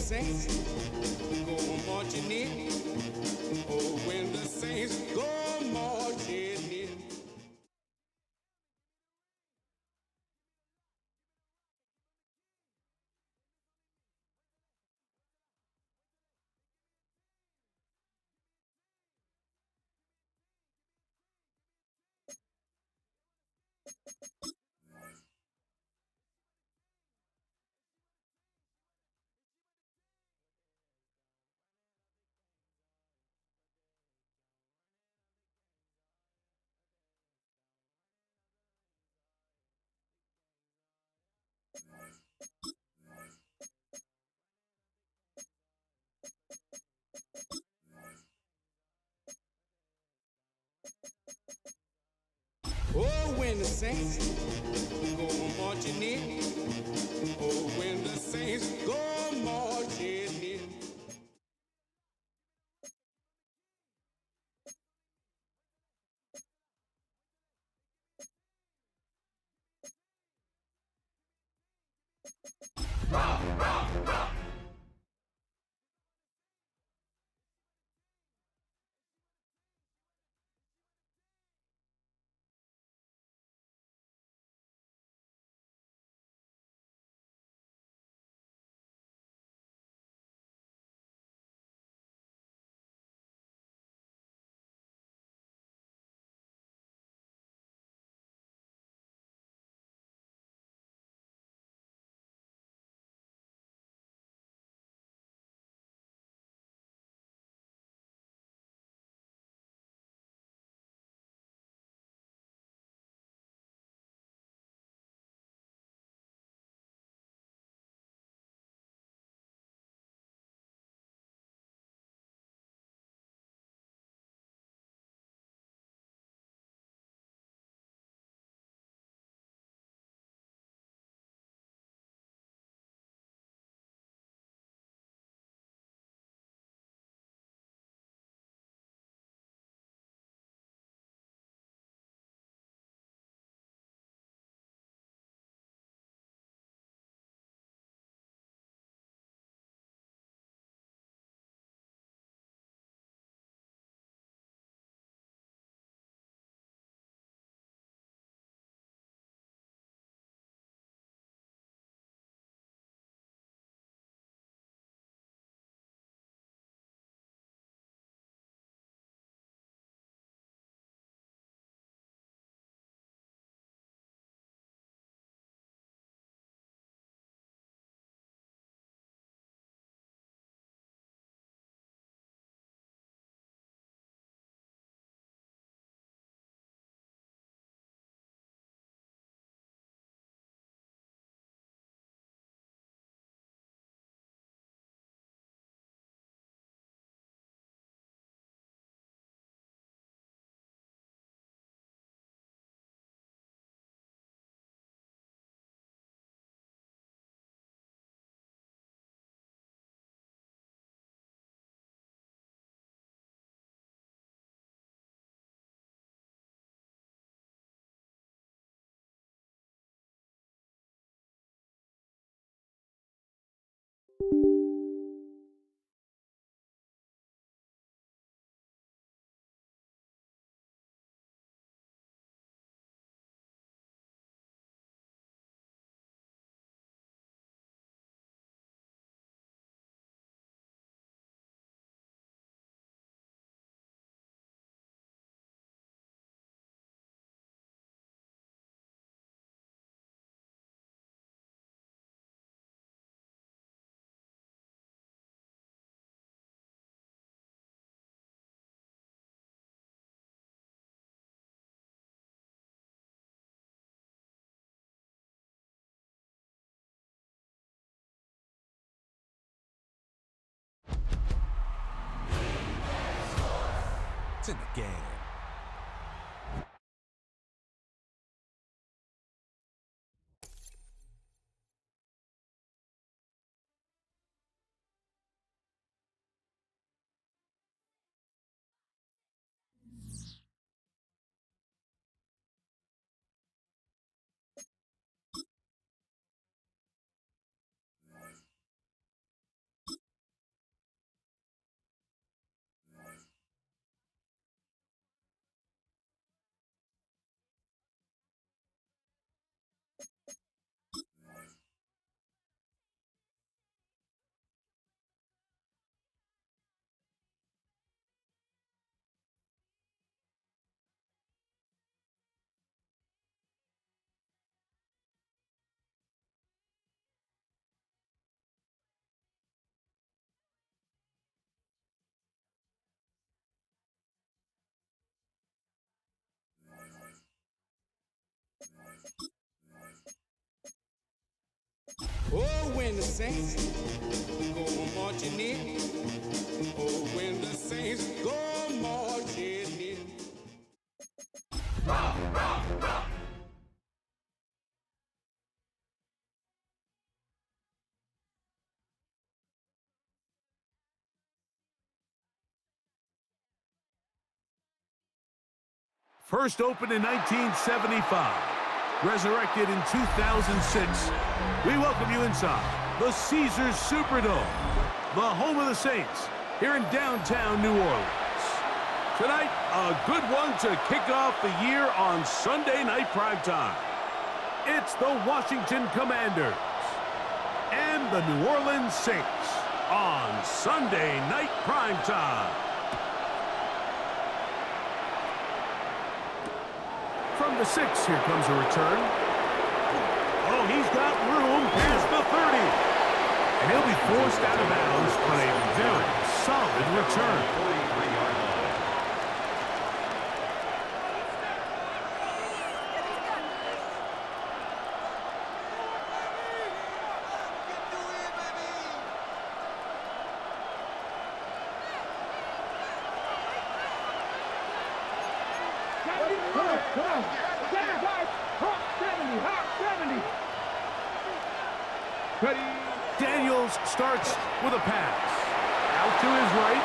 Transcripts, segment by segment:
saints go marching in, oh, when the saints go marching in. Oh, when the saints go marching in, oh, when the saints go marching in. It's in the game. saints go marching in, oh, when the saints go marching in. First opened in 1975, resurrected in 2006. We welcome you inside the Caesars Superdome, the home of the Saints, here in downtown New Orleans. Tonight, a good one to kick off the year on Sunday night primetime. It's the Washington Commanders and the New Orleans Saints on Sunday night primetime. From the 6, here comes a return. Oh, he's got room past the 30. And he'll be forced out of bounds on a very solid return. Daniels starts with a pass. Out to his right.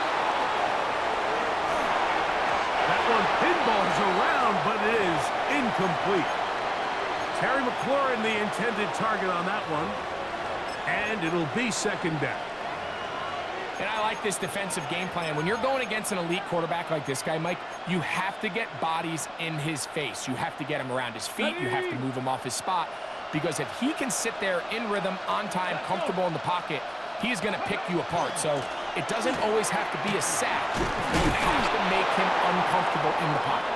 That one pinballs around, but it is incomplete. Terry McLaurin, the intended target on that one. And it'll be second down. And I like this defensive game plan. When you're going against an elite quarterback like this guy, Mike, you have to get bodies in his face. You have to get him around his feet. You have to move him off his spot. Because if he can sit there in rhythm, on time, comfortable in the pocket, he's going to pick you apart. So it doesn't always have to be a sack. You have to make him uncomfortable in the pocket.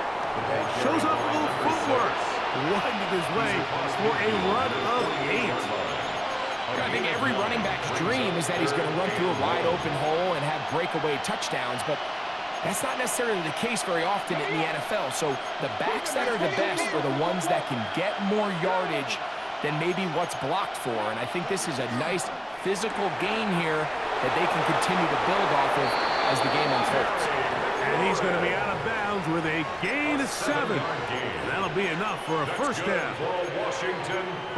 Shows off a little footwork. Winding his way for a run of 8. I think every running back's dream is that he's going to run through a wide open hole and have breakaway touchdowns, but that's not necessarily the case very often in the NFL. So the backs that are the best are the ones that can get more yardage than maybe what's blocked for. And I think this is a nice physical gain here that they can continue to build off of as the game unfolds. And he's going to be out of bounds with a gain of 7. That'll be enough for a first down.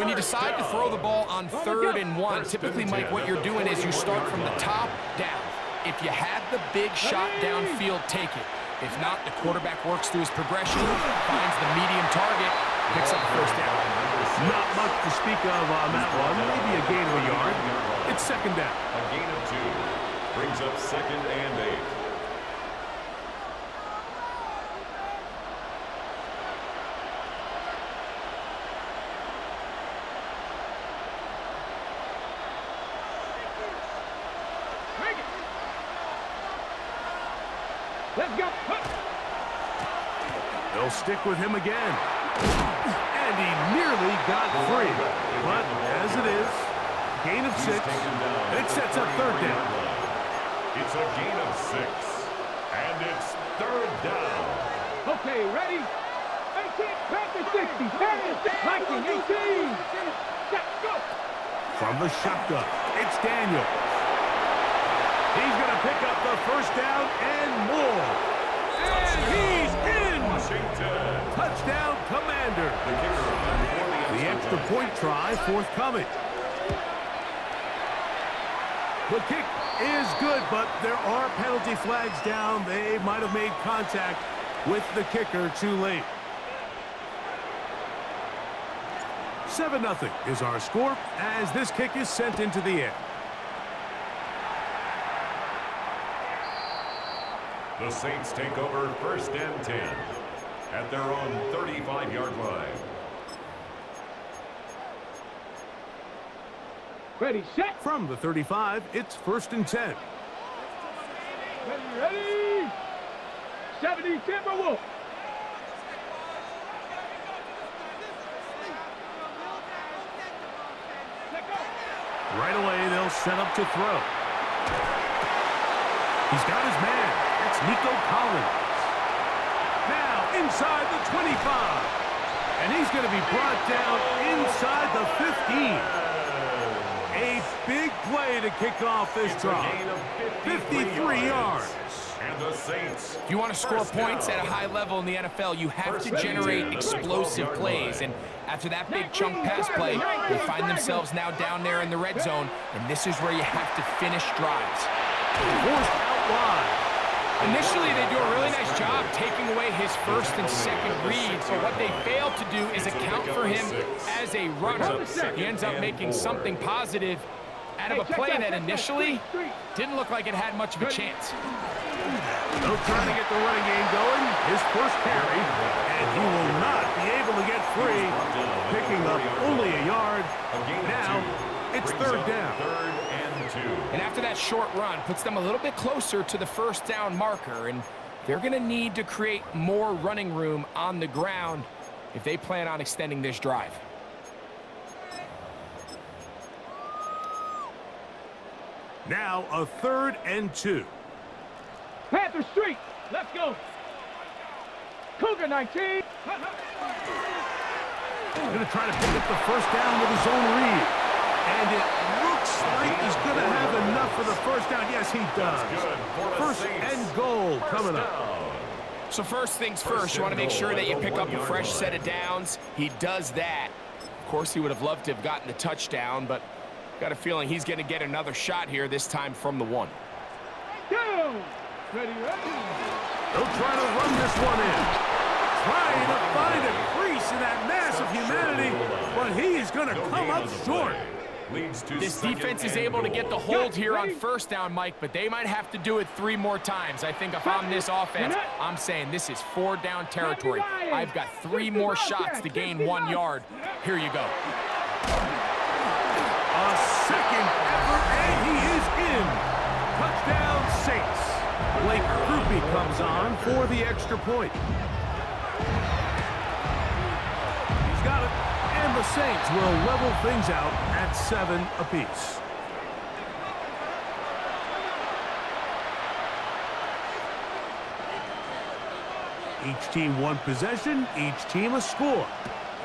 When you decide to throw the ball on 3rd and 1, typically, Mike, what you're doing is you start from the top down. If you have the big shot downfield, take it. If not, the quarterback works through his progression, finds the medium target, picks up the first down. Not much to speak of on that one. Maybe a gain of a yard. It's second down. A gain of 2 brings up 2nd and 8. Let's go. They'll stick with him again. And he nearly got free. But as it is, gain of 6. It sets up 3rd down. It's a gain of 6. And it's 3rd down. Okay, ready? 18, back to 60. 18. Go. From the shotgun, it's Daniels. He's going to pick up the first down and more. And he's in! Washington. Touchdown, Commander. The extra point try forthcoming. The kick is good, but there are penalty flags down. They might have made contact with the kicker too late. 7-0 is our score as this kick is sent into the air. The Saints take over 1st and 10 at their own 35-yard line. Ready, set. From the 35, it's 1st and 10. Ready. 70 Timberwolves. Right away, they'll set up to throw. He's got his man. That's Nico Collins. Now inside the 25. And he's going to be brought down inside the 15. A big play to kick off this drive. 53 yards. And the Saints. If you want to score points at a high level in the NFL, you have to generate explosive plays. And after that big chunk pass play, they find themselves now down there in the red zone, and this is where you have to finish drives. Forced out wide. Initially, they do a really nice job taking away his first and second reads, but what they fail to do is account for him as a runner. He ends up making something positive out of a play that initially didn't look like it had much of a chance. Still trying to get the running game going. His first carry, and he will not be able to get free, picking up only a yard. Now, it's third down. And after that short run, puts them a little bit closer to the first down marker, and they're going to need to create more running room on the ground if they plan on extending this drive. Now a 3rd and 2. Panther Street, let's go. Cougar 19. Going to try to pick up the first down with his own read. And it looks like he's going to have enough for the first down. Yes, he does. First and goal coming up. So first things first, you want to make sure that you pick up a fresh set of downs. He does that. Of course, he would have loved to have gotten the touchdown, but got a feeling he's going to get another shot here, this time from the 1. Down. Ready. They'll try to run this one in. Trying to find a crease in that mass of humanity, but he is going to come up short. This defense is able to get the hold here on first down, Mike, but they might have to do it 3 more times. I think if I'm this offense, I'm saying this is 4-down territory. I've got 3 more shots to gain 1 yard. Here you go. A second effort, and he is in. Touchdown, Saints. Blake Grupe comes on for the extra point. He's got it. And the Saints will level things out at 7 apiece. Each team 1 possession, each team a score.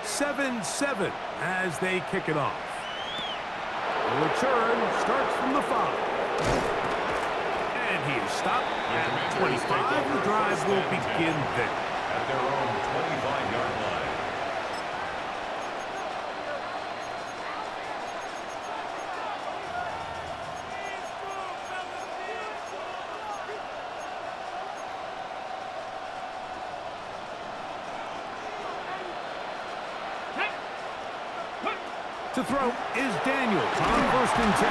7-7 as they kick it off. The return starts from the 5. And he is stopped at 25. The drive will begin there. At their own 25-yard line. To throw is Daniels on 1st and 10.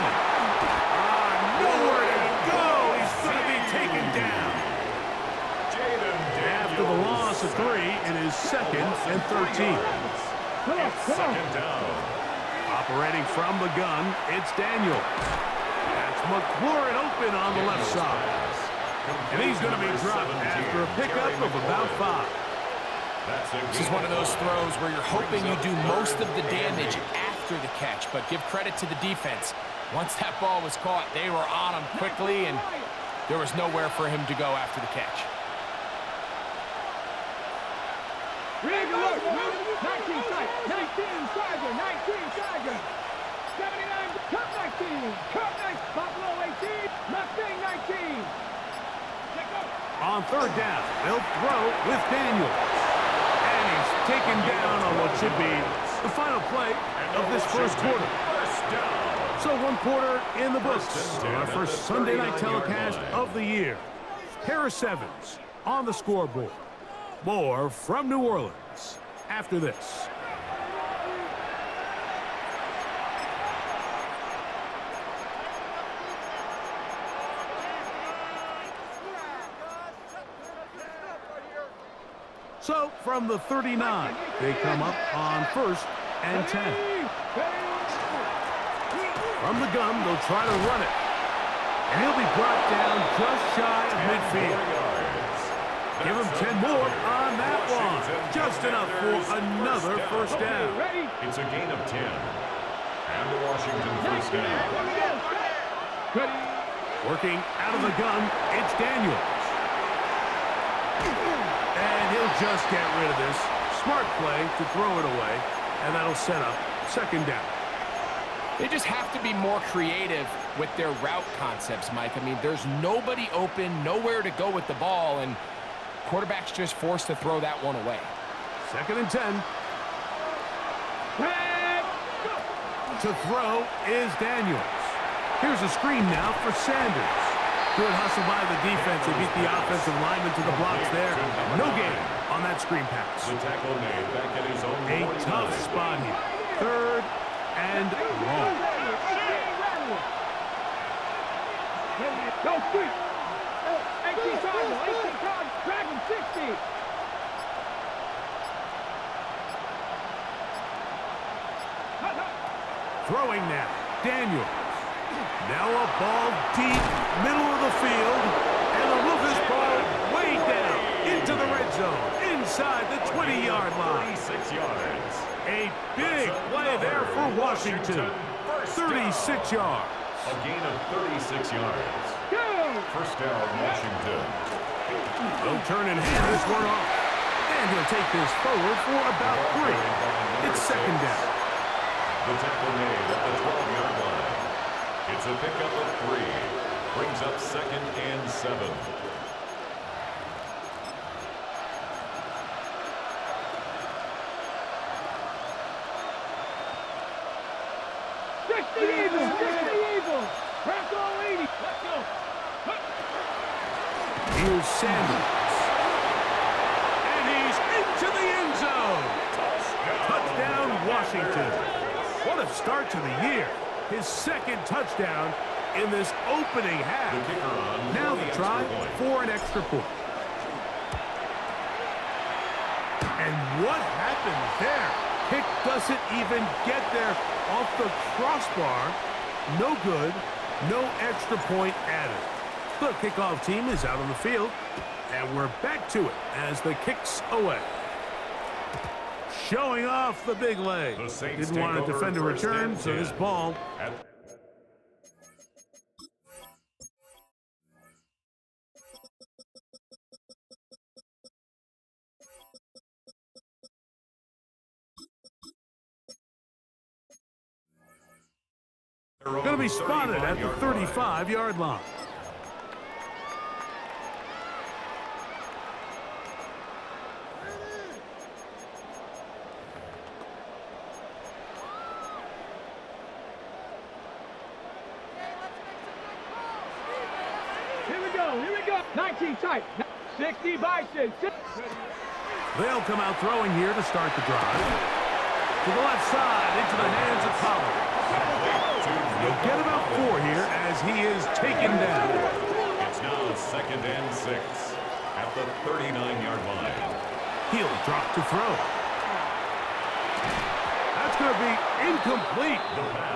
Nowhere to go. He's going to be taken down. After the loss of 3, it is 2nd and 13. Second down. Operating from the gun, it's Daniels. That's McLaurin open on the left side. And he's going to be dropped after a pickup of about 5. This is one of those throws where you're hoping you do most of the damage after the catch, but give credit to the defense. Once that ball was caught, they were on him quickly, and there was nowhere for him to go after the catch. 19 Tiger, 19 Tiger. 79, Cup 19, Cup 19, Buffalo 18, Mustang 19. On 3rd down, they'll throw with Daniels. And he's taken down on what should be the final play of this first quarter. So 1 quarter in the books on our first Sunday night telecast of the year. Harris Evans on the scoreboard. More from New Orleans after this. So from the 39, they come up on 1st and 10. From the gun, they'll try to run it. And he'll be brought down just shy of midfield. Give him 10 more on that one. Just enough for another first down. It's a gain of 10. And the Washington first down. Working out of the gun, it's Daniels. And he'll just get rid of this. Smart play to throw it away. And that'll set up 2nd down. They just have to be more creative with their route concepts, Mike. I mean, there's nobody open, nowhere to go with the ball, and quarterback's just forced to throw that one away. 2nd and 10. Head, go. To throw is Daniels. Here's a screen now for Sanders. Good hustle by the defense. They beat the offensive lineman to the blocks there. No gain on that screen pass. The tackle made back at his own A 49. tough spot here. 3rd and long. Go quick. 18 Cardinal, 18 Cardinal, Dragon 60. Throwing now. Daniels. Now a ball deep, middle of the field. And a Lucas ball way down into the red zone, inside the 20-yard line. 36 yards. A big play there for Washington. 36 yards. A gain of 36 yards. Go. First down, Washington. They'll turn and hand this one off. And he'll take this forward for about 3. It's 2nd down. The tackle made at the 12-yard line. It's a pickup of 3. Brings up 2nd and 7. Here's Sanders. And he's into the end zone. Touchdown, Washington. What a start to the year. His 2nd touchdown in this opening half. The kicker on Now for the the try extra point. for an extra point. And what happened there? Kick doesn't even get there off the crossbar. No good. No extra point added. The kickoff team is out on the field, and we're back to it as the kick's away. Showing off the big leg. The Saints Didn't want take to over defend a 1st return, and so this 10. ball At going to be spotted at the 35-yard line. Here we go. 19 tight. 60 Bison. They'll come out throwing here to start the drive. To the left side, into the hands of Pollard. He'll get about 4 here as he is taken down. It's now 2nd and 6 at the 39-yard line. He'll drop to throw. That's going to be incomplete.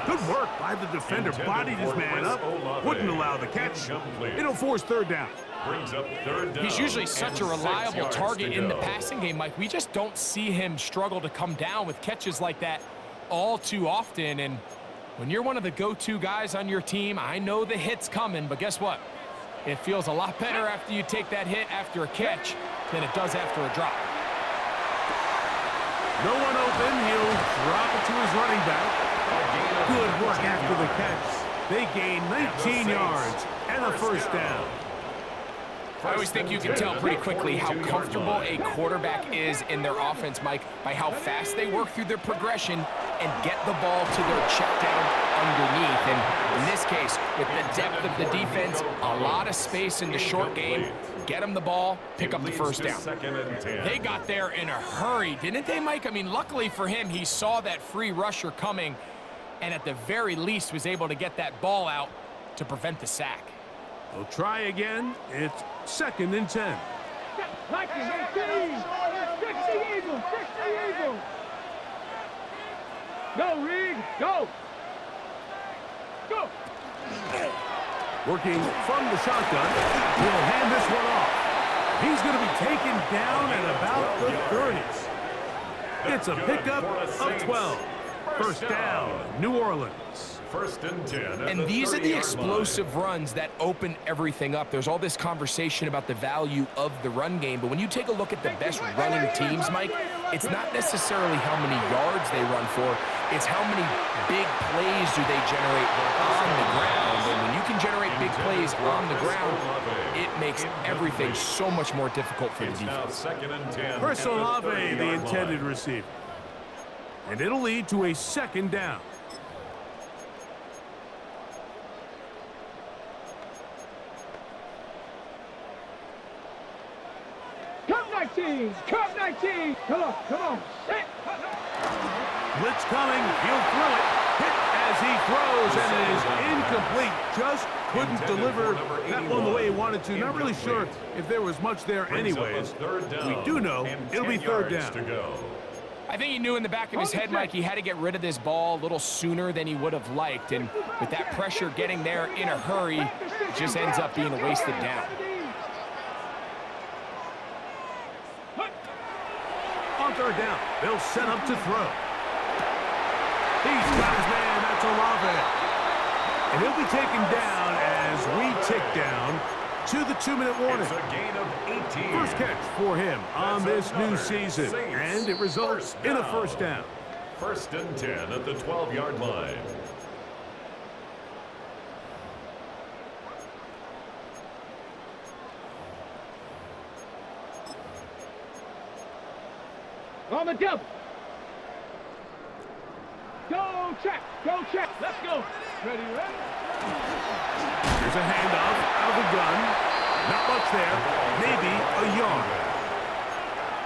Good work by the defender. Bodied his man up. Wouldn't allow the catch. It'll force 3rd down. Brings up 3rd down. He's usually such a and 6 reliable yards target to in the go. passing game, Mike. We just don't see him struggle to come down with catches like that all too often. And when you're one of the go-to guys on your team, I know the hit's coming, but guess what? It feels a lot better after you take that hit after a catch than it does after a drop. No one open. He'll drop it to his running back. Good work after the catch. They gain 19 yards and a 1st down. I always think you can tell pretty quickly how comfortable a quarterback is in their offense, Mike, by how fast they work through their progression and get the ball to their check down underneath. And in this case, with the depth of the defense, a lot of space in the short game, get them the ball, pick up the 1st down. 2nd and 10. They got there in a hurry, didn't they, Mike? I mean, luckily for him, he saw that free rusher coming and at the very least was able to get that ball out to prevent the sack. They'll try again. It's 2nd and 10. 19, 18. 60 Eagles. 60 Eagles. Go, Reed. Go. Go. Working from the shotgun. He'll hand this one off. He's going to be taken down at about the 30s. It's a pickup of 12. 1st down, New Orleans. First and 10. And these are the explosive runs that open everything up. There's all this conversation about the value of the run game, but when you take a look at the best running teams, Mike, it's not necessarily how many yards they run for, it's how many big plays do they generate on the ground. And when you can generate big plays on the ground, it makes everything so much more difficult for the defense. Second and 10. Chris Olave, the intended receiver. And it'll lead to a second down. Cup 19! Cup 19! Come on, set! Blitz coming, he'll throw it. Hit as he throws, and it is incomplete. Just couldn't deliver that one the way he wanted to. Not really sure if there was much there anyways. We do know it'll be third down. I think he knew in the back of his head, Mike, he had to get rid of this ball a little sooner than he would have liked. And with that pressure getting there in a hurry, it just ends up being a wasted down. On third down, they'll set up to throw. He's got his man, that's Olave. And he'll be taken down as we tick down to the 2-minute warning. It's a gain of 18. First catch for him on this new season, and it results in a first down. First and 10 at the 12-yard line. On the double. Go check, let's go. Ready? Here's a handoff out of the gun. Not much there, maybe a yard.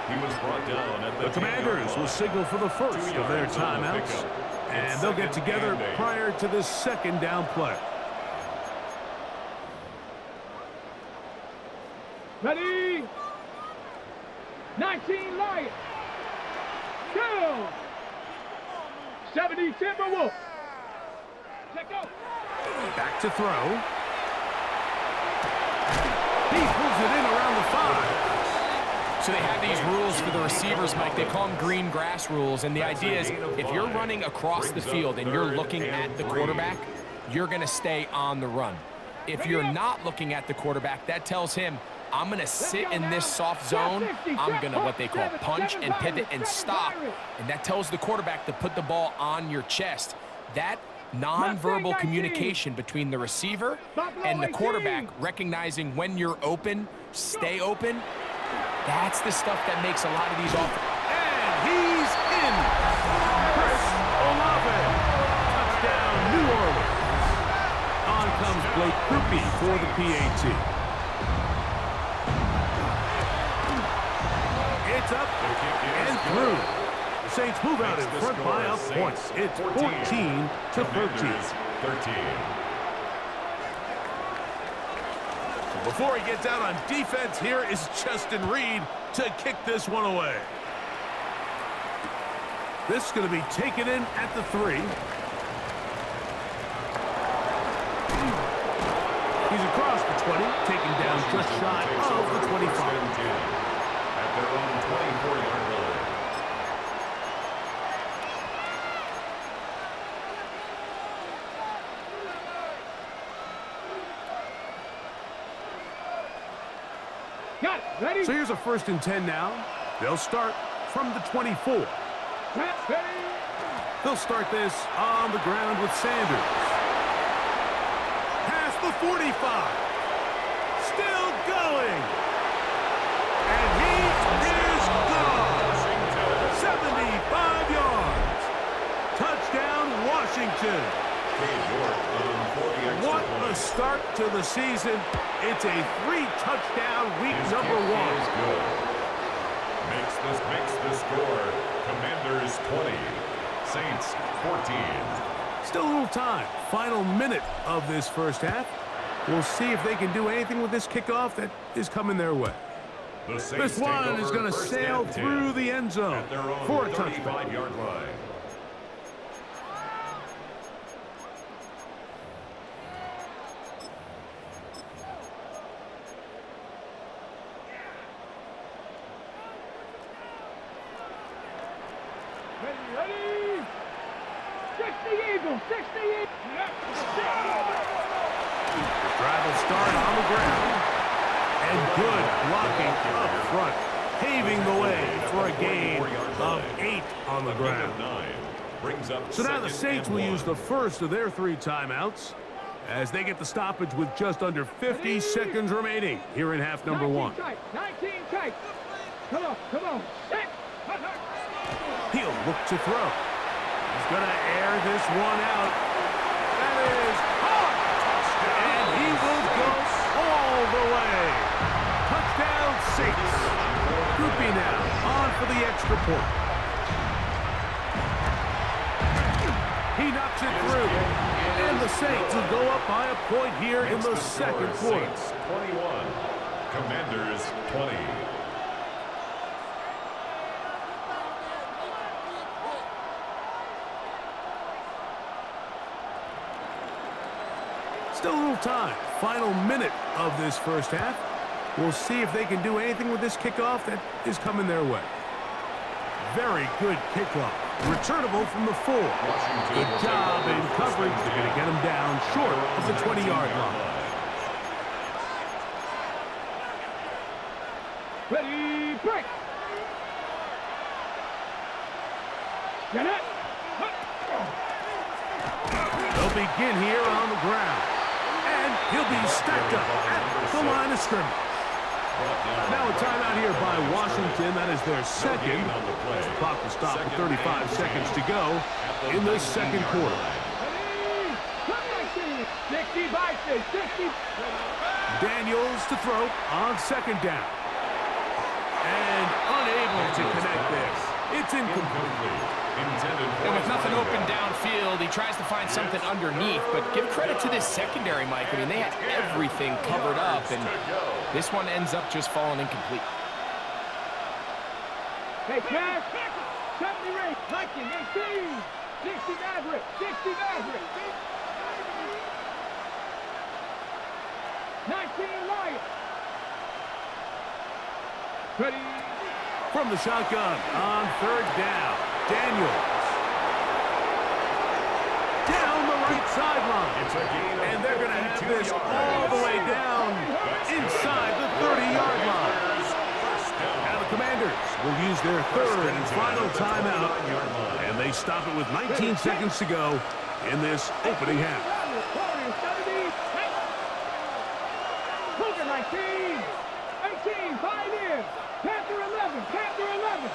He was brought down at The Commanders will signal for the first of their timeouts, and they'll get together prior to this second down play. Ready? 19 Lions. Go! 70 Timberwolves. Let go. Back to throw. He pulls it in around the 5. So they have these rules for the receivers, Mike. They call them green grass rules. And the idea is if you're running across the field and you're looking at the quarterback, you're going to stay on the run. If you're not looking at the quarterback, that tells him, I'm going to sit in this soft zone. I'm going to what they call punch and pivot and stop. And that tells the quarterback to put the ball on your chest. That nonverbal communication between the receiver and the quarterback, recognizing when you're open, stay open, that's the stuff that makes a lot of these offenses. And he's in. Chris Olave. Touchdown, New Orleans. On comes Blake Krupe for the PAT. It's up and through. The Saints move out in front by a point. It's 14 to 13. Before he gets out on defense, here is Justin Reed to kick this one away. This is going to be taken in at the 3. He's across the 20, taken down just shy of the 25. At their own 24-yard line. Got it. Ready? So here's a 1st and 10 now. They'll start from the 24. They'll start this on the ground with Sanders. Past the 45. Still going. And he is gone. 75 yards. Touchdown, Washington. What a start to the season. It's a 3-touchdown week number 1. Makes the score. Commanders 20, Saints 14. Still a little time. Final minute of this first half. We'll see if they can do anything with this kickoff that is coming their way. This one is going to sail through the end zone for a touchdown. 35-yard line. Ready? Eagles, 60 Eagles. The drive will start on the ground. And good blocking up front, paving the way for a gain of 8 on the ground. So now the Saints will use the first of their 3 timeouts as they get the stoppage with just under 50 seconds remaining here in half number 1. 19 tight. Come on. Set. He'll look to throw. He's going to air this one out. That is hard. And he will go all the way. Touchdown Saints. Goopy now on for the extra point. He knocks it through. And the Saints will go up by a point here in the second quarter. Saints 21, Commanders 20. Still a little time. Final minute of this first half. We'll see if they can do anything with this kickoff that is coming their way. Very good kickoff. Returnable from the 4. Good job in coverage. They're going to get him down short of the 20-yard line. Ready, break. Get it. They'll begin here on the ground. And he'll be stacked up at the line of scrimmage. Now a timeout here by Washington. That is their second. The clock will stop with 35 seconds to go in the second quarter. 60 by 60. Daniels to throw on second down. And unable to connect there. It's incomplete. And with nothing open downfield, he tries to find something underneath. But give credit to this secondary, Mike. I mean, they had everything covered up, and this one ends up just falling incomplete. Hey, Cash. 70 range. Viking, 18. 60 Maverick. 60 Maverick. 19 Lion. Ready. From the shotgun on third down. Daniels. Down the right sideline. And they're going to have this all the way down inside the 30-yard line. Now the Commanders will use their third and final timeout. And they stop it with 19 seconds to go in this opening half. 19. 18. Pioneer. Panther 11. Panther 11.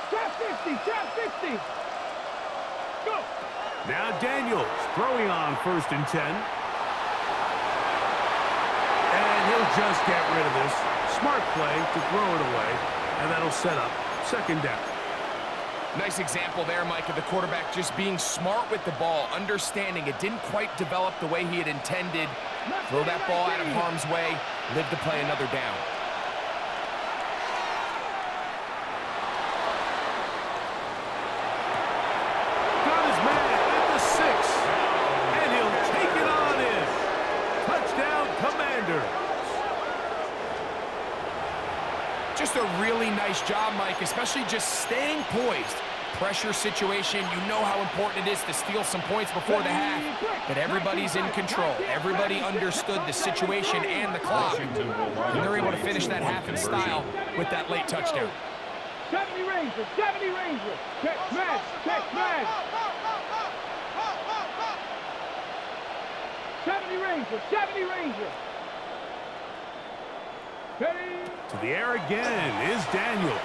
Trap 50. Trap 50. Go. Now Daniels throwing on first and 10. And he'll just get rid of this. Smart play to throw it away. And that'll set up second down. Nice example there, Mike, of the quarterback just being smart with the ball, understanding it didn't quite develop the way he had intended. Throw that ball out of harm's way, live to play another down. Got his man at the 6. And he'll take it on in. Touchdown, Commanders. Just a really nice job, Mike, especially just staying poised. Pressure situation, you know how important it is to steal some points before the half, but everybody's in control. Everybody understood the situation and the clock, and they're able to finish that half in style with that late touchdown. 70 Ranger, 70 Ranger. Catch man, catch man. 70 Ranger, 70 Ranger. Ready. To the air again is Daniels.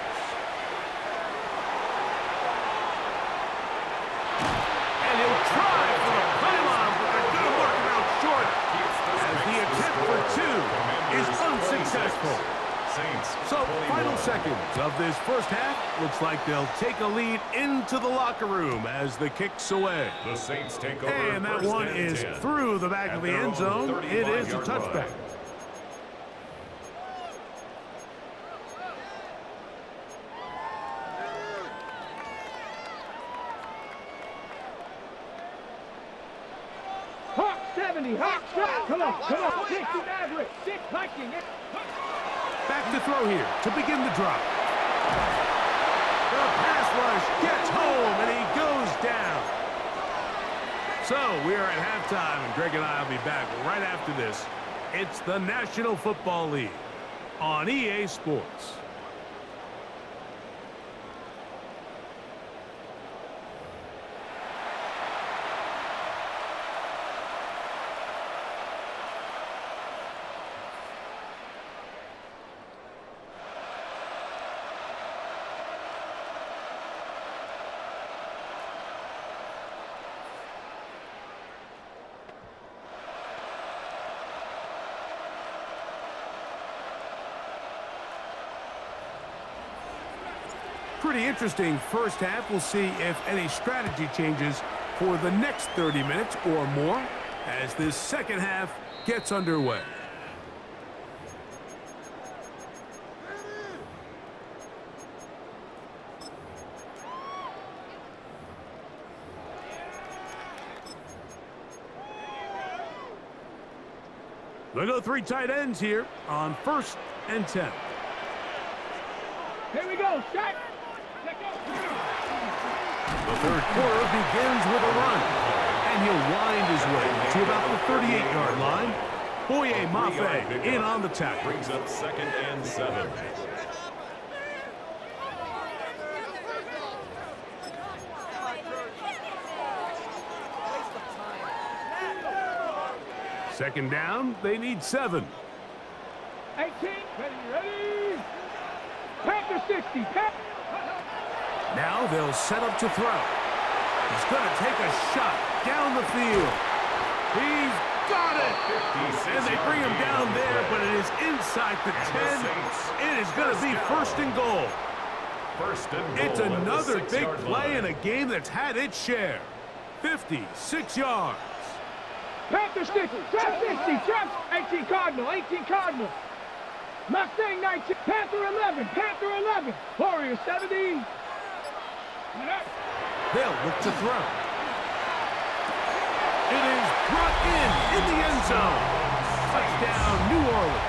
And he'll try for the pylon, but they're going to mark him out short as the attempt for 2 is unsuccessful. So, final seconds of this first half. Looks like they'll take a lead into the locker room as the kick's away. The Saints take over. And that one is through the back of the end zone. It is a touchback. Hawk 70, Hawk 70. Come on, 60 Maverick, 6 Viking. Back to throw here to begin the drive. The pass rush gets home, and he goes down. So we are at halftime, and Greg and I will be back right after this. It's the National Football League on EA Sports. Pretty interesting first half. We'll see if any strategy changes for the next 30 minutes or more as this second half gets underway. They'll go 3 tight ends here on 1st and 10. Here we go, shot. The third quarter begins with a run, and he'll wind his way to about the 38-yard line. Boye Mafe in on the tackle. Brings up 2nd and 7. Second down, they need 7. 18, ready. Panther 60, Now they'll set up to throw. He's going to take a shot down the field. He's got it! And they bring him down there, but it is inside the 10. It is going to be 1st and goal. It's another big play in a game that's had its share. 56 yards. Panther 60, trap 60, trap 18 Cardinal. Mustang 19, Panther 11, Warrior 70. They'll look to throw. It is brought in the end zone. Touchdown, New Orleans.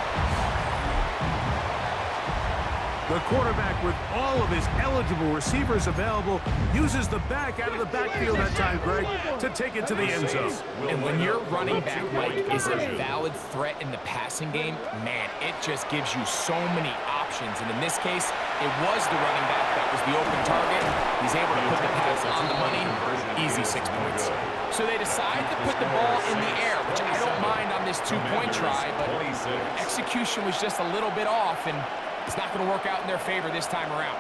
The quarterback, with all of his eligible receivers available, uses the back out of the backfield that time, Greg, to take it to the end zone. And when your running back, Mike, is a valid threat in the passing game, man, it just gives you so many options. And in this case, it was the running back that was the open target. He's able to put the pass on the money. Easy 6 points. So they decide to put the ball in the air, which I don't mind on this 2-point try, but execution was just a little bit off, and it's not going to work out in their favor this time around.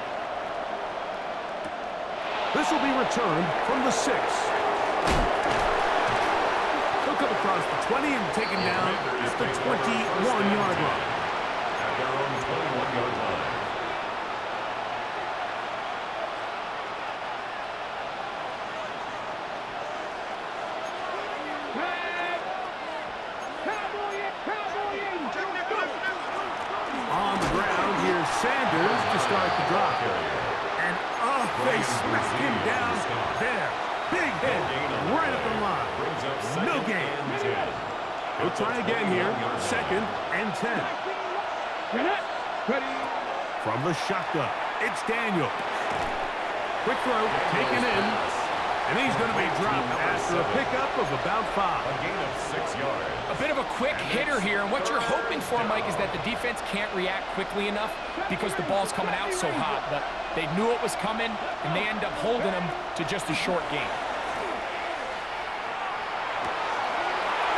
This will be returned from the 6. He'll come across the 20 and taken down at the 21-yard line. At their own 21-yard line. On the ground, here's Sanders to start the drive. And they smack him down there. Big hit right at the line. No gain. He'll try again here. 2nd and 10. From the shotgun, it's Daniel. Quick throw, taken in. And he's going to be dropped after a pickup of about 5. A gain of 6 yards. A bit of a quick hitter here, and what you're hoping for, Mike, is that the defense can't react quickly enough because the ball's coming out so hot. But they knew it was coming, and they end up holding him to just a short gain.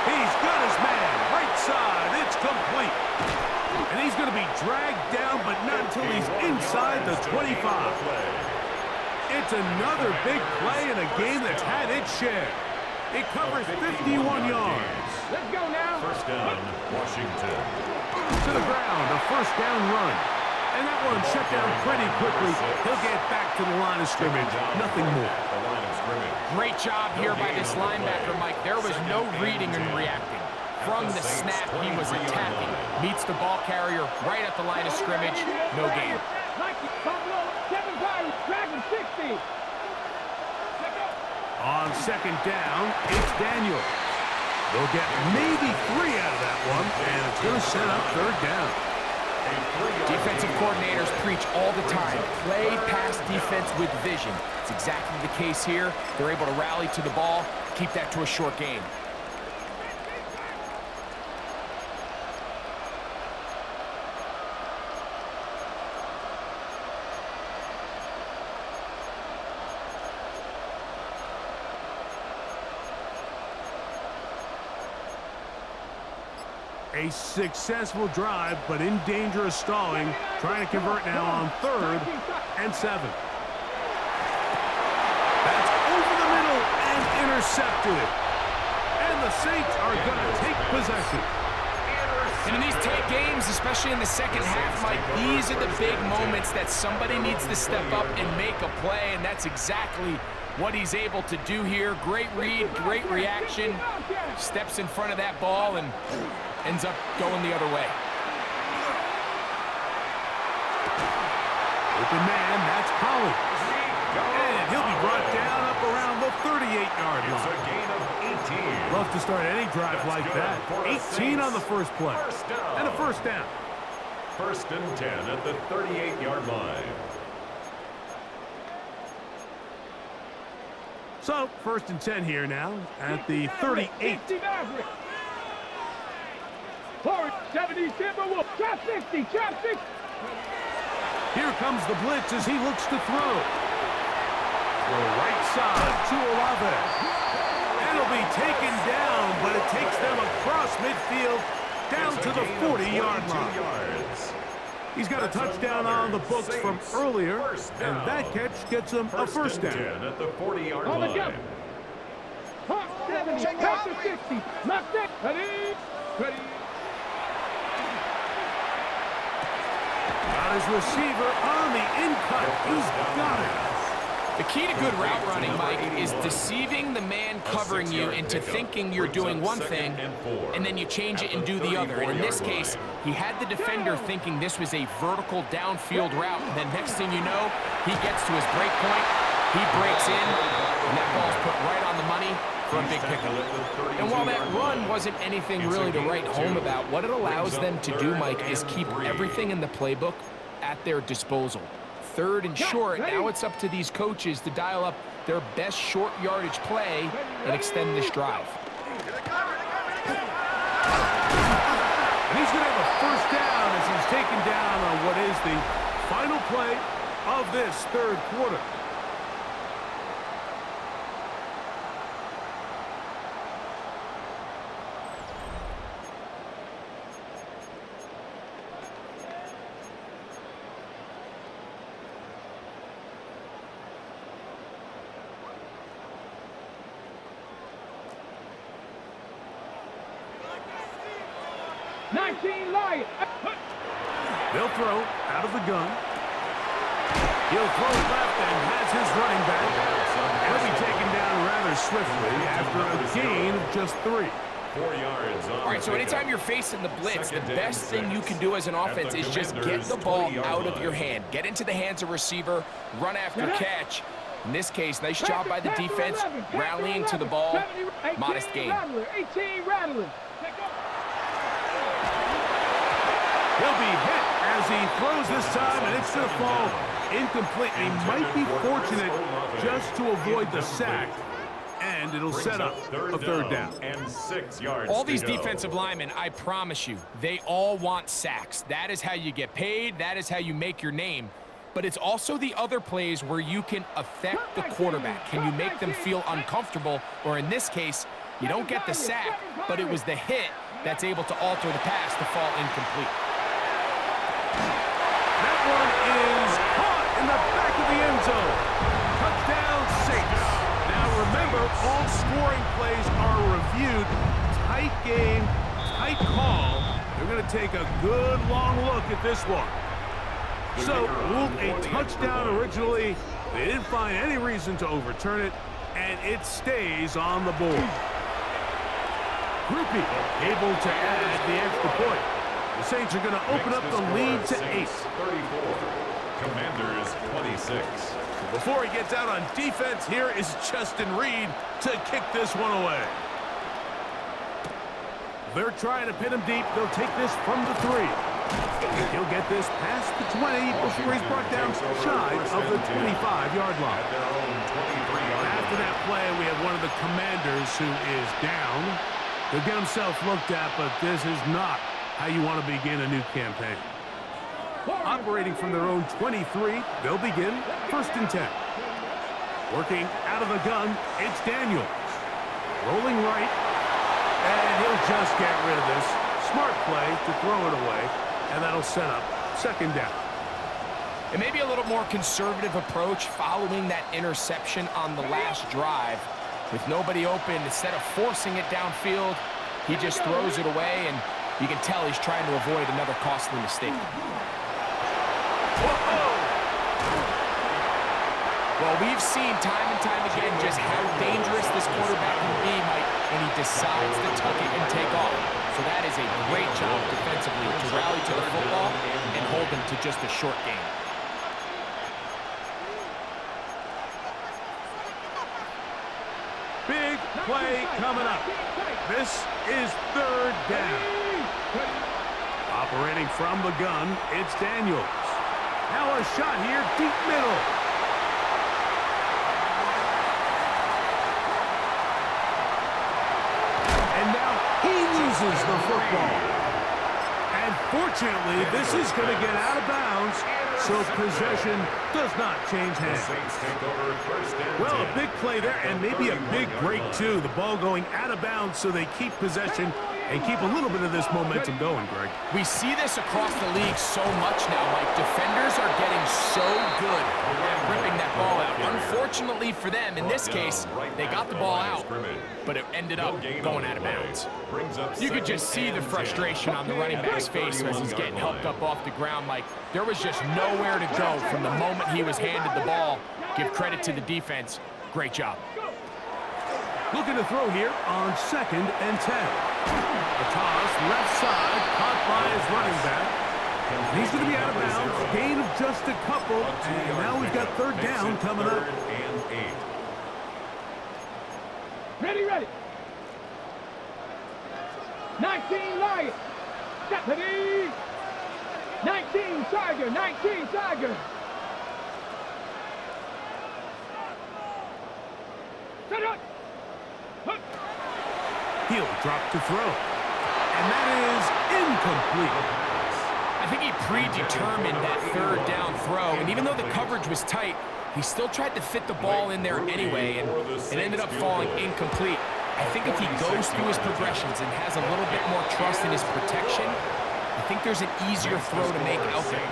He's got his man. Right side. It's complete. And he's going to be dragged down, but not until he's inside the 25. It's another big play in a game that's had its share. It covers 51 yards. Let's go now. 1st down, Washington. To the ground, a 1st down run. And that one shut down pretty quickly. He'll get back to the line of scrimmage. Nothing more. The line of scrimmage. Great job here by this linebacker, Mike. There was no reading and reacting. From the snap, he was attacking. Meets the ball carrier right at the line of scrimmage. No gain. On 2nd down, it's Daniel. They'll get maybe 3 out of that one, and it's going to set up 3rd down. Defensive coordinators preach all the time, play pass defense with vision. It's exactly the case here. They're able to rally to the ball, keep that to a short game. A successful drive, but in danger of stalling. Trying to convert now on 3rd and 7. That's over the middle and intercepted. And the Saints are going to take possession. And in these tight games, especially in the second half, Mike, these are the big moments that somebody needs to step up and make a play, and that's exactly what he's able to do here. Great read, great reaction. Steps in front of that ball and ends up going the other way. Open man, that's Collins. And he'll be brought down up around the 38-yard line. It's a gain of 18. Love to start any drive like that. 18 on the first play. And a first down. 1st and 10 at the 38-yard line. So, 1st and 10 here now at the 38. 70 Timberwolves. Trap 60. Trap 60. Here comes the blitz as he looks to throw. Throw right side to Olave. And it'll be taken down, but it takes them across midfield down to the 40-yard line. He's got a touchdown on the books from earlier, and that catch gets him a first down. At the 40-yard On the line. jump. Hawk 70. Hawk to 60. Knock that. Ready. Ready. Got his receiver on the in-cut. He's got it. The key to good route running, Mike, is deceiving the man covering you into thinking you're doing one thing, and then you change it and do the other. And in this case, he had the defender thinking this was a vertical downfield route, and then next thing you know, he gets to his break point, he breaks in, and that ball's put right on the money for a big pickup. And while that run wasn't anything really to write home about, what it allows them to do, Mike, is keep everything in the playbook at their disposal. 3rd and short, now it's up to these coaches to dial up their best short yardage play and extend this drive. He's going to have a first down as he's taken down on what is the final play of this 3rd quarter. They'll throw out of the gun. He'll throw left and has his running back. He'll be taken down rather swiftly after a gain of just 3. 4 yards. All right, so anytime you're facing the blitz, the best thing you can do as an offense is just get the ball out of your hand. Get into the hands of receiver, run after catch. In this case, nice job by the defense, rallying to the ball. Modest gain. 18 Rattler. He'll be hit as he throws this time, and it's going to fall incomplete. He might be fortunate just to avoid the sack, and it'll set up a 3rd down. And 6 yards. All these defensive linemen, I promise you, they all want sacks. That is how you get paid. That is how you make your name. But it's also the other plays where you can affect the quarterback. Can you make them feel uncomfortable? Or in this case, you don't get the sack, but it was the hit that's able to alter the pass to fall incomplete. That one is caught in the back of the end zone. Touchdown, Saints. Now remember, all scoring plays are reviewed. Tight game, tight call. They're going to take a good long look at this one. So, ruled a touchdown originally. They didn't find any reason to overturn it, and it stays on the board. Groupie able to add the extra point. The Saints are going to open up the lead to 8. 34. Commanders 26. Before he gets out on defense, here is Justin Reed to kick this one away. They're trying to pin him deep. They'll take this from the 3. He'll get this past the 20 before he's brought down shy of the 25-yard line. After that play, we have one of the Commanders who is down. He'll get himself looked at, but this is not how you want to begin a new campaign. Operating from their own 23, they'll begin 1st and 10. Working out of the gun, it's Daniels. Rolling right, and he'll just get rid of this. Smart play to throw it away, and that'll set up 2nd down. And maybe a little more conservative approach following that interception on the last drive. With nobody open, instead of forcing it downfield, he just throws it away, and you can tell he's trying to avoid another costly mistake. Well, we've seen time and time again just how dangerous this quarterback can be, Mike, when he decides to tuck it and take off. So that is a great job defensively to rally to the football and hold him to just a short game. Big play coming up. This is 3rd down. Operating from the gun, it's Daniels. Now a shot here, deep middle. And now he loses the football. And fortunately, this is going to get out of bounds, so possession does not change hands. Well, a big play there, and maybe a big break, too. The ball going out of bounds, so they keep possession and keep a little bit of this momentum going, Greg. We see this across the league so much now, Mike. Defenders are getting so good at ripping that ball out. Unfortunately for them, in this case, they got the ball out, but it ended up going out of bounds. You could just see the frustration on the running back's face as he's getting helped up off the ground, Mike. There was just nowhere to go from the moment he was handed the ball. Give credit to the defense. Great job. Looking to throw here on 2nd and 10. The toss, left side, caught by his running back. And he's going to be out of bounds. Gain of just a couple. And now we've got 3rd down coming up. Ready. 19 Lions. Deputy. 19 Tiger. 19 Tiger. Set up. He'll drop to throw. And that is incomplete. I think he predetermined that 3rd down throw, and even though the coverage was tight, he still tried to fit the ball in there anyway, and it ended up falling incomplete. I think if he goes through his progressions and has a little bit more trust in his protection, I think there's an easier throw to make out there.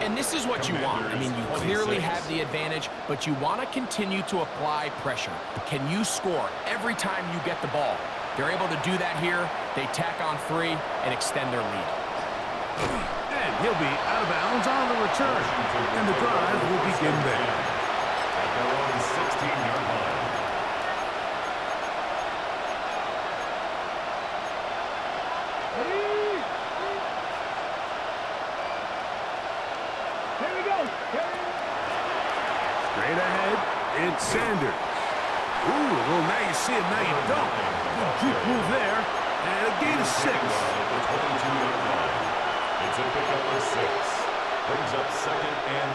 And this is what you want. I mean, you clearly have the advantage, but you want to continue to apply pressure. Can you score every time you get the ball? They're able to do that here. They tack on 3 and extend their lead. And he'll be out of bounds on the return. And the drive will begin there. At their own 16-yard line. Here we go. Straight ahead, it's Sanders. Ooh, well, now you see him, now you don't. Good juke move there. And a gain of 6. It's a pickup of 6. Brings up 2nd and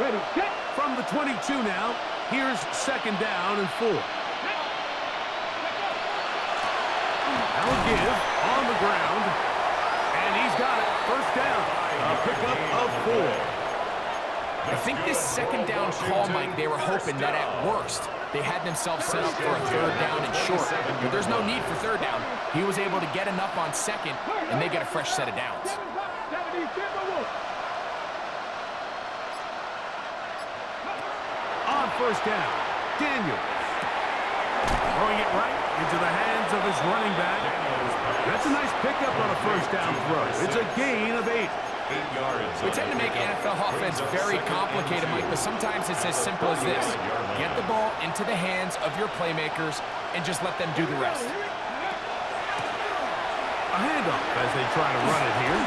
4. Ready, set. From the 22 now, here's 2nd down and 4. That'll give on the ground. And he's got it. 1st down. A pickup of 4. I think this 2nd down call, Mike, they were hoping that at worst they had themselves set up for a 3rd down and short. But there's no need for 3rd down. He was able to get enough on 2nd, and they get a fresh set of downs. On 1st down, Daniels. Throwing it right into the hands of his running back. That's a nice pickup on a 1st down throw. It's a gain of 8. 8 yards. We tend to make NFL offense very complicated, Mike, but sometimes it's as simple as this. Get the ball into the hands of your playmakers and just let them do the rest. A handoff as they try to run it here.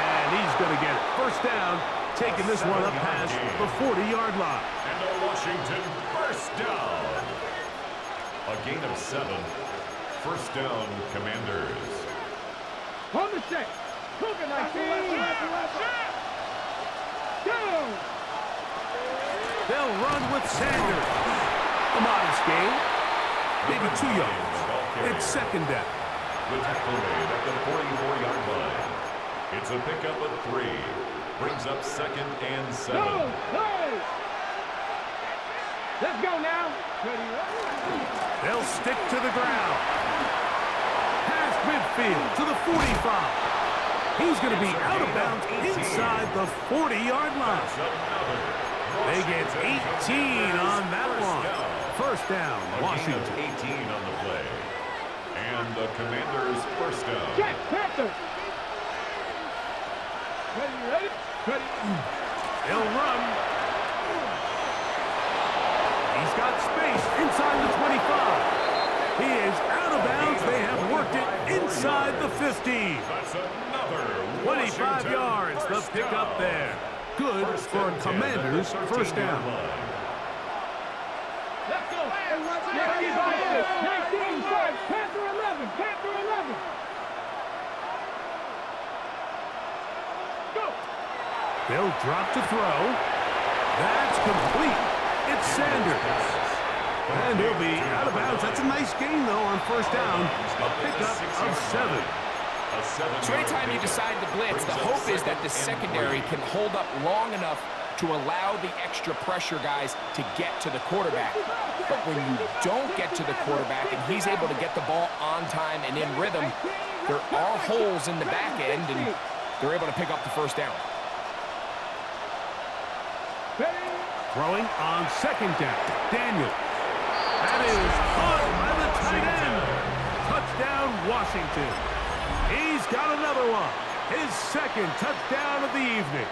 And he's going to get it. 1st down, taking this one up past the 40-yard line. And the Washington 1st down. A gain of 7. 1st down, Commanders. On the set. Cougar 19. Go. They'll run with Sanders. A modest gain. Maybe 2 yards. It's second down. The tackle made at the 44-yard line. It's a pickup of 3. Brings up second and 7. Go. Hey. Let's go now. They'll stick to the ground. Past midfield to the 45. He's going to be out of bounds inside the 40-yard line. They get 18 on that one. First down, Washington. 18 on the play. And the Commanders' first down. Check, Panther. Ready? They'll run. He's got space inside the 25. He is out of bounds. They have worked it inside the 15. That's another 25 yards, the pickup there. Good for a Commander's first down. Let's go. 19, Panther 11. Panther 11. Go. They'll drop to throw. That's complete. It's Sanders. And he'll be out of bounds. That's a nice gain, though, on first down. A pickup of 7. So anytime you decide to blitz, the hope is that the secondary can hold up long enough to allow the extra pressure guys to get to the quarterback. But when you don't get to the quarterback and he's able to get the ball on time and in rhythm, there are holes in the back end, and they're able to pick up the first down. Throwing on second down. Daniel. That is caught by the tight end. Touchdown, Washington. He's got another one. His second touchdown of the evening.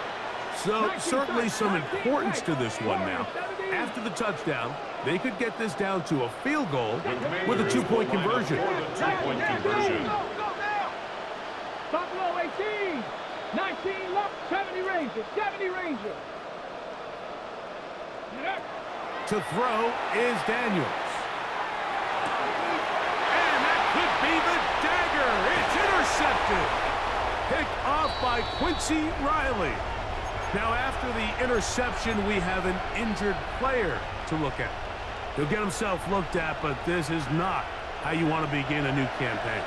So certainly some importance to this one now. After the touchdown, they could get this down to a field goal with a 2-point conversion. Buffalo 18. 19 left. 70 Rangers. To throw is Daniels. And that could be the dagger. It's intercepted. Picked off by Quincy Riley. Now, after the interception, we have an injured player to look at. He'll get himself looked at, but this is not how you want to begin a new campaign.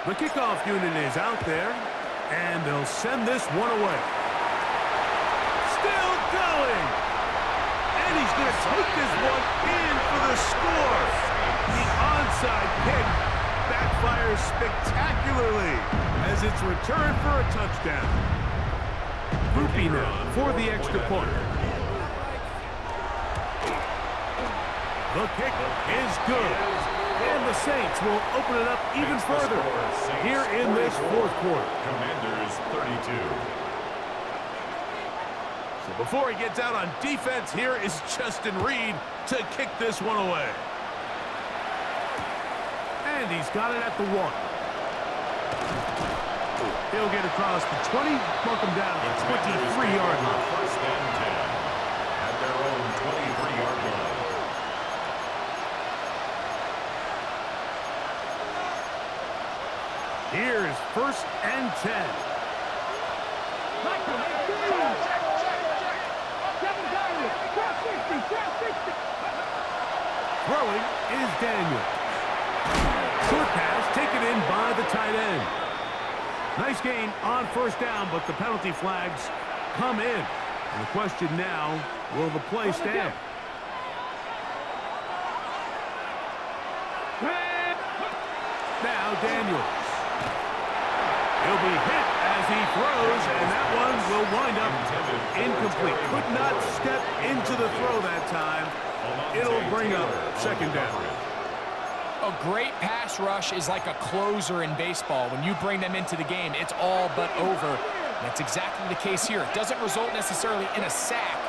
The kickoff unit is out there, and they'll send this one away. Still going! And he's going to take this one in for the score. The onside kick backfires spectacularly as it's returned for a touchdown. Groupie now for the extra point. The kick is good. And the Saints will open it up even further here in this fourth quarter. Commanders 32. So before he gets out on defense, here is Justin Reed to kick this one away. And he's got it at the 1. He'll get across the 20, mark him down at the 23-yard line. First and 10 at their own 23-yard line. Here is first and 10. Throwing is Daniel. Short pass taken in by the tight end. Nice gain on first down, but the penalty flags come in. And the question now, will the play stand? Now Daniels. He'll be hit as he throws, and that one will wind up incomplete. Could not step into the throw that time. It'll bring up second down. A great pass rush is like a closer in baseball. When you bring them into the game, it's all but over. That's exactly the case here. It doesn't result necessarily in a sack,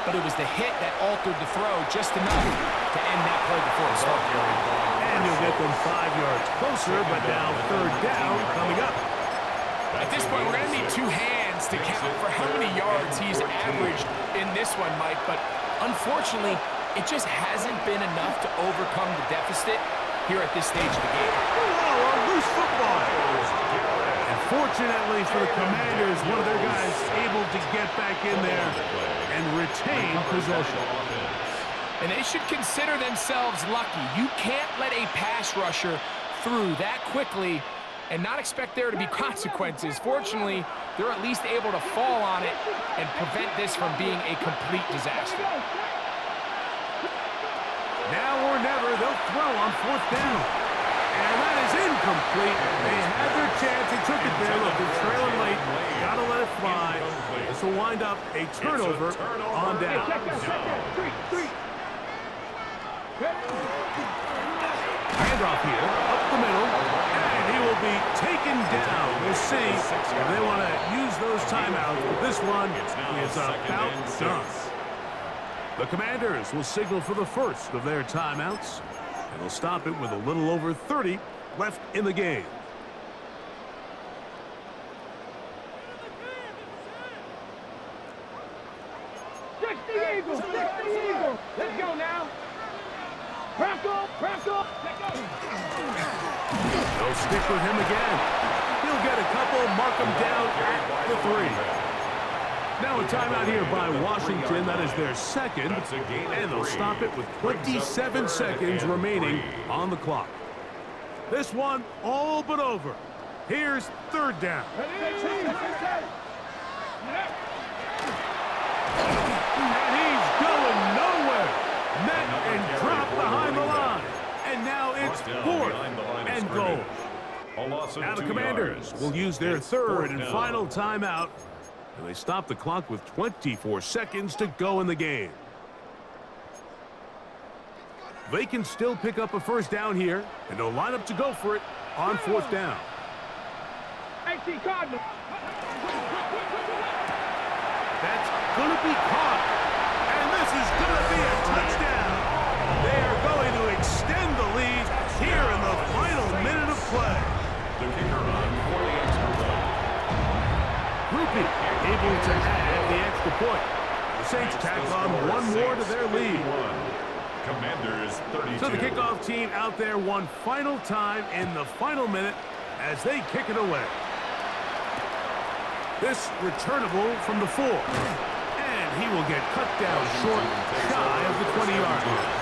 but it was the hit that altered the throw just enough to end that play before it started. And you'll get them 5 yards closer, but now third down coming up. At this point, we're going to need 2 hands to count for how many yards he's averaged in this one, Mike. But unfortunately, it just hasn't been enough to overcome the deficit. here at this stage of the game. Oh, a loose football. And fortunately for the Commanders, one of their guys able to get back in there and retain possession. And they should consider themselves lucky. You can't let a pass rusher through that quickly and not expect there to be consequences. Fortunately, they're at least able to fall on it and prevent this from being a complete disaster. Now or never, they'll throw on 4th down. And that is incomplete. They had their chance. They took it there. Look, they're trailing late. Got to let it fly. This will wind up a turnover on down. Handoff here, up the middle, and he will be taken down. We'll see if they want to use those timeouts, but this one is about done. The Commanders will signal for the first of their timeouts, and they'll stop it with a little over 30 left in the game. Stretch the eagle! Stretch the eagle! Let's go now! Bronco! Bronco! Let's go! They'll stick with him again. He'll get a couple, mark him down at the 3. Now a timeout here by Washington. That is their second, and they'll stop it with 27 seconds remaining on the clock. This one all but over. Here's 3rd down. And he's going nowhere. Met and dropped behind the line. And now it's 4th and goal. Now the Commanders will use their 3rd and final timeout. And they stop the clock with 24 seconds to go in the game. They can still pick up a 1st down here, and they'll line up to go for it on 4th down. That's going to be caught, and this is going to be a touchdown. They are going to extend the lead here in the final minute of play. The kicker on for the extra point. Rupi able to add the extra point. The Saints tack on one more to their lead. Commanders 32. So the kickoff team out there one final time in the final minute as they kick it away. This returnable from the 4. And he will get cut down short, shy of the 20-yard line.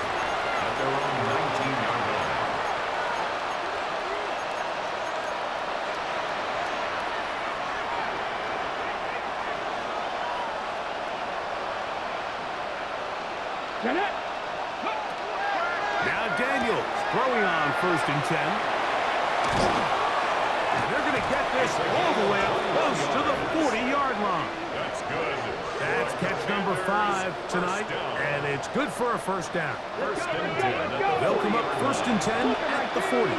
At their own 19-yard line. Now Daniels throwing on 1st and 10. They're going to get this all the way up close to the 40-yard line. That's good. That's catch number 5 tonight, and it's good for a 1st down. 1st and 10. They'll come up 1st and 10 at the 40.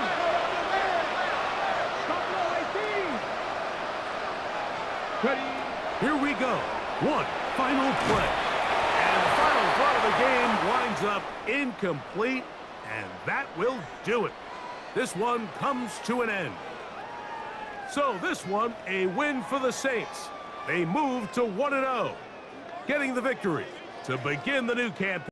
Here we go. One final play. And the final throw of the game winds up incomplete, and that will do it. This one comes to an end. So this one, a win for the Saints. They move to 1-0, getting the victory to begin the new campaign.